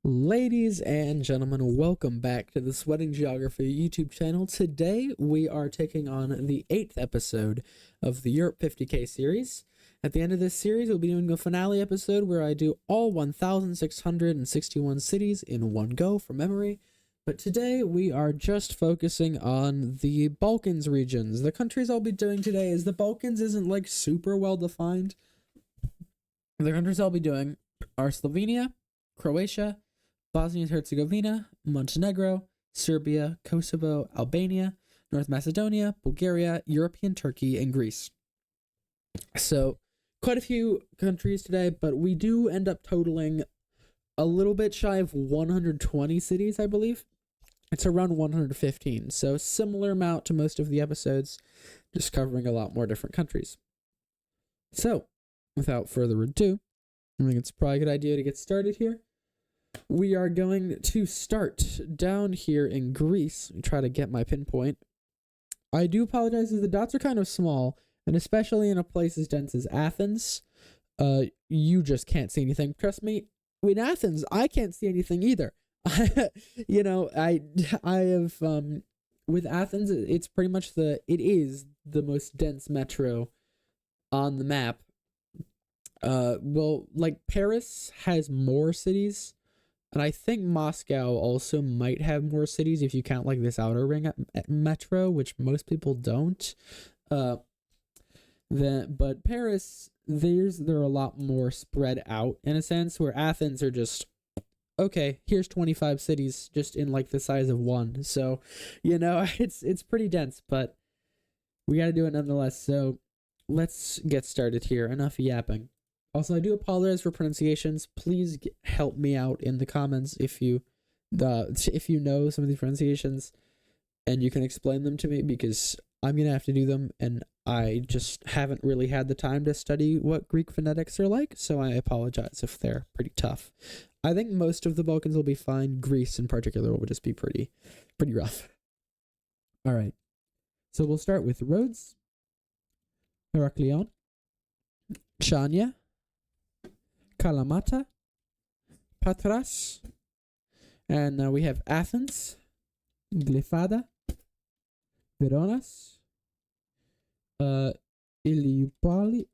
Ladies and gentlemen, welcome back to the Sweating Geography YouTube channel. Today we are taking on the 8th episode of the Europe 50K series. At the end of this series, we'll be doing a finale episode where I do all 1,661 cities in one go from memory. But today we are just focusing on the Balkans regions. The countries I'll be doing today is the Balkans isn't like super well defined. The countries I'll be doing are Slovenia, Croatia, Bosnia and Herzegovina, Montenegro, Serbia, Kosovo, Albania, North Macedonia, Bulgaria, European Turkey, and Greece. So, quite a few countries today, but we do end up totaling a little bit shy of 120 cities, I believe. It's around 115, so similar amount to most of the episodes, just covering a lot more different countries. So, without further ado, I think it's probably a good idea to get started here. We are going to start down here in Greece and try to get my pinpoint. I do apologize if the dots are kind of small, and especially in a place as dense as Athens, you just can't see anything. Trust me, in Athens, I can't see anything either. I have, with Athens, it's pretty much it is the most dense metro on the map. Well, like Paris has more cities, and I think Moscow also might have more cities if you count like this outer ring at metro, which most people don't. But Paris, they're a lot more spread out in a sense, where Athens are just, okay, here's 25 cities just in like the size of one. So, it's pretty dense, but we got to do it nonetheless. So let's get started here. Enough yapping. Also, I do apologize for pronunciations. Please help me out in the comments if you know some of these pronunciations and you can explain them to me, because I'm going to have to do them and I just haven't really had the time to study what Greek phonetics are like, so I apologize if they're pretty tough. I think most of the Balkans will be fine. Greece in particular will just be pretty rough. All right. So we'll start with Rhodes, Heraklion, Chania, Kalamata, Patras, and now we have Athens, Glyfada, Veronas, Iliopoli.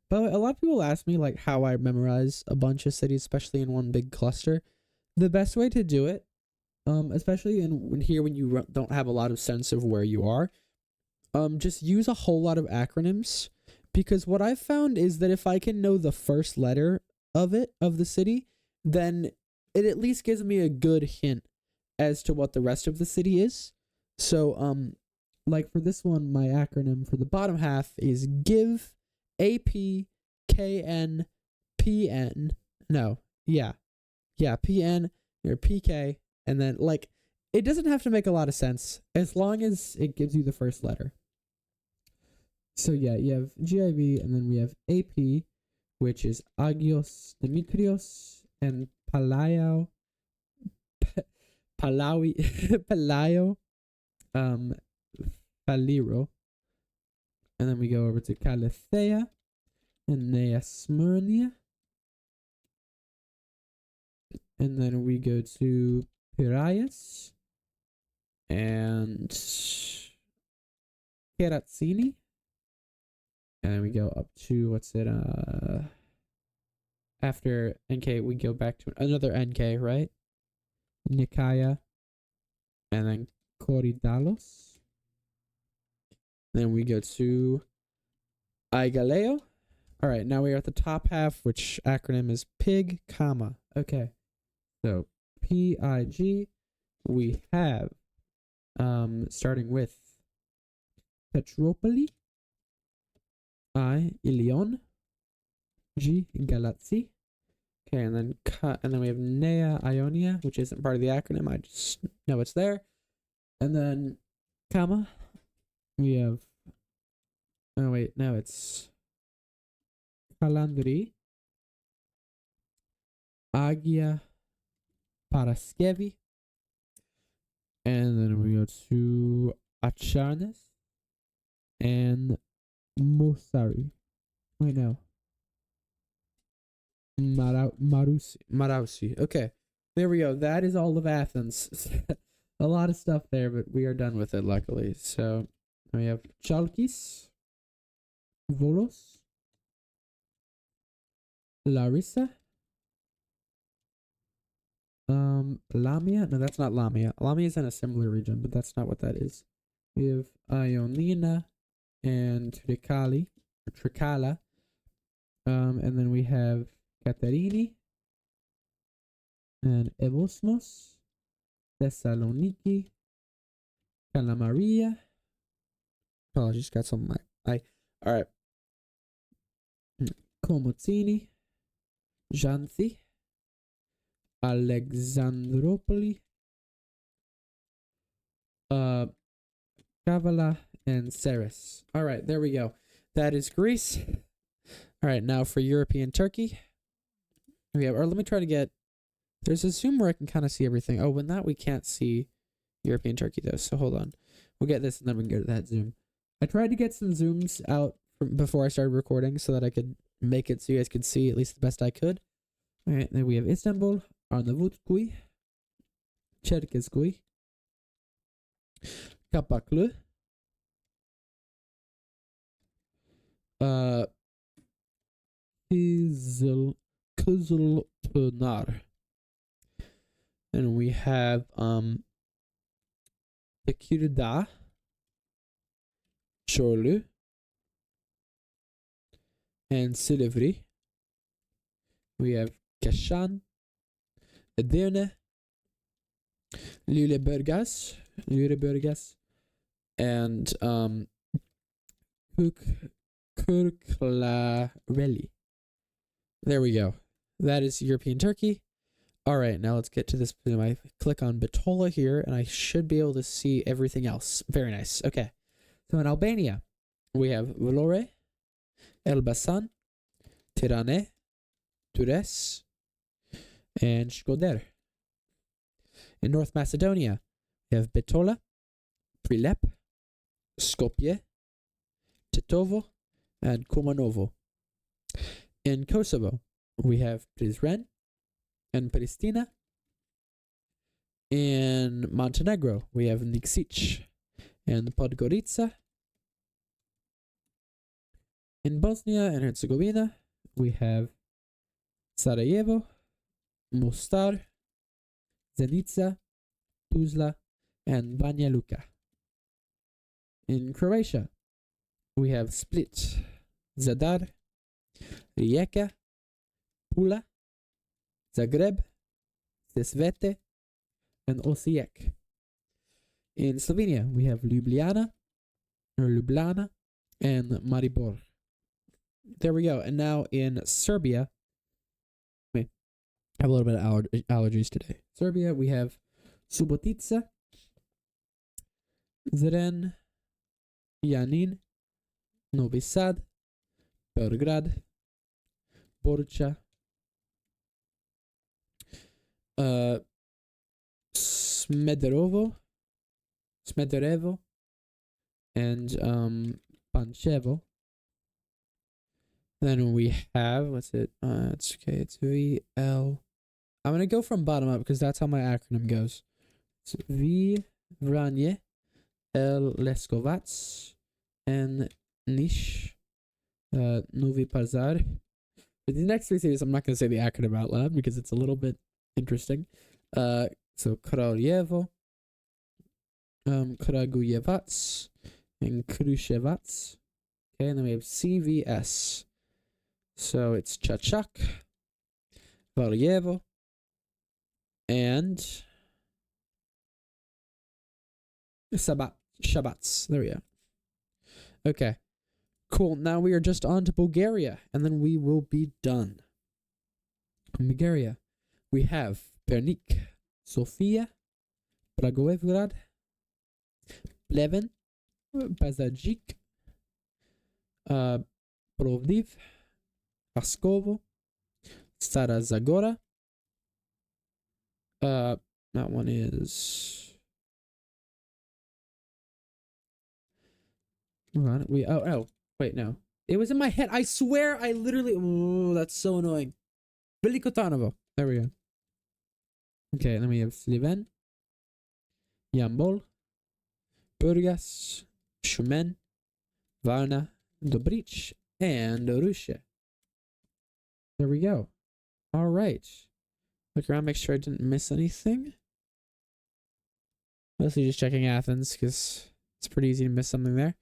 By the way, a lot of people ask me like how I memorize a bunch of cities, especially in one big cluster. The best way to do it, especially when you don't have a lot of sense of where you are, just use a whole lot of acronyms. Because what I've found is that if I can know the first letter of the city, then it at least gives me a good hint as to what the rest of the city is. So, like for this one, my acronym for the bottom half is GIVE, AP, KN, PN. No, yeah, PN or PK, and then like it doesn't have to make a lot of sense as long as it gives you the first letter. So yeah, you have GIV, and then we have AP, which is Agios Dimitrios and Palao, Palio, Paliro. And then we go over to Calathea and Nea Smyrnia. And then we go to Piraeus and Keratsini. And then we go up to, after NK, we go back to another NK, right? Nikaya. And then Koridalos. Then we go to Aigaleo. All right, now we are at the top half, which acronym is PIG, comma. Okay. So, PIG, we have, starting with Petropoli. I, Ilion, G, Galatsi. Okay, and then we have Nea Ionia, which isn't part of the acronym. I just know it's there. And then, comma, we have, oh wait, no, it's Kalandri, Agia Paraskevi. And then we go to Acharnes and Mosari. Wait, no. Marausi. Okay, there we go. That is all of Athens. A lot of stuff there, but we are done with it, luckily. So we have Chalkis, Volos, Larissa, Lamia. No, that's not Lamia. Lamia is in a similar region, but that's not what that is. We have Ionina and Tricala. And then we have Katerini and Evosmos, Thessaloniki, Calamaria. Apologies, got some of my eye. All right. Komotini, Xanthi, Alexandropoli, Kavala, and Ceres. All right, there we go. That is Greece. All right, now for European Turkey. We have, or let me try to get, there's a zoom where I can kind of see everything. Oh, when that we can't see European Turkey though, so hold on. We'll get this and then we can go to that zoom. I tried to get some zooms out before I started recording so that I could make it so you guys could see at least the best I could. All right, then we have Istanbul, Arnavutkui, Cherkezkui, Kapaklı, Kızılpınar. And we have Tekirdağ, Çorlu, and Silivri. We have Kashan, Edirne, Lüleburgaz, and Kırklareli. There we go. That is European Turkey. All right, now let's get to this. I click on Bitola here, and I should be able to see everything else. Very nice. Okay. So in Albania, we have Vlore, Elbasan, Tirane, Tures, and Shkoder. In North Macedonia, we have Bitola, Prilep, Skopje, Tetovo, and Kumanovo. In Kosovo, we have Prizren and Pristina. In Montenegro, we have Nikšić and Podgorica. In Bosnia and Herzegovina, we have Sarajevo, Mostar, Zenica, Tuzla, and Banja Luka. In Croatia, we have Split, Zadar, Rijeka, Pula, Zagreb, Sesvete, and Osijek. In Slovenia, we have Ljubljana, and Maribor. There we go. And now in Serbia, I have a little bit of allergies today. Serbia, we have Subotica, Zren, Janin, Novi Sad, Belgrad, Borča, Smederevo, and Pančevo. Then we have, what's it? It's okay. It's VL. I'm gonna go from bottom up because that's how my acronym goes. It's Vranje, L Leskovac, and Niš, Novi Pazar. But the next three cities, I'm not gonna say the acronym out loud because it's a little bit interesting. So Kraljevo, Kragujevac, and Kruševac. Okay, and then we have CVS. So it's Čačak, Valjevo, and Shabats. There we go. Okay, cool. Now we are just on to Bulgaria, and then we will be done. In Bulgaria, we have Pernik, Sofia, Blagoevgrad, Pleven, Pazarjik, Plovdiv, Raskovo, Stara Zagora. That one is. Hold on. Wait, no. It was in my head. I swear I literally. Oh, that's so annoying. Veliko Tarnovo. There we go. Okay, then we have Sliven, Jambol, Burgas, Shumen, Varna, Dobric, and Russia. There we go. All right. Look around, make sure I didn't miss anything. Mostly just checking Athens because it's pretty easy to miss something there.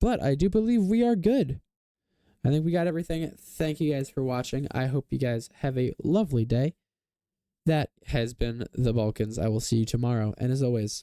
But I do believe we are good. I think we got everything. Thank you guys for watching. I hope you guys have a lovely day. That has been the Balkans. I will see you tomorrow. And as always,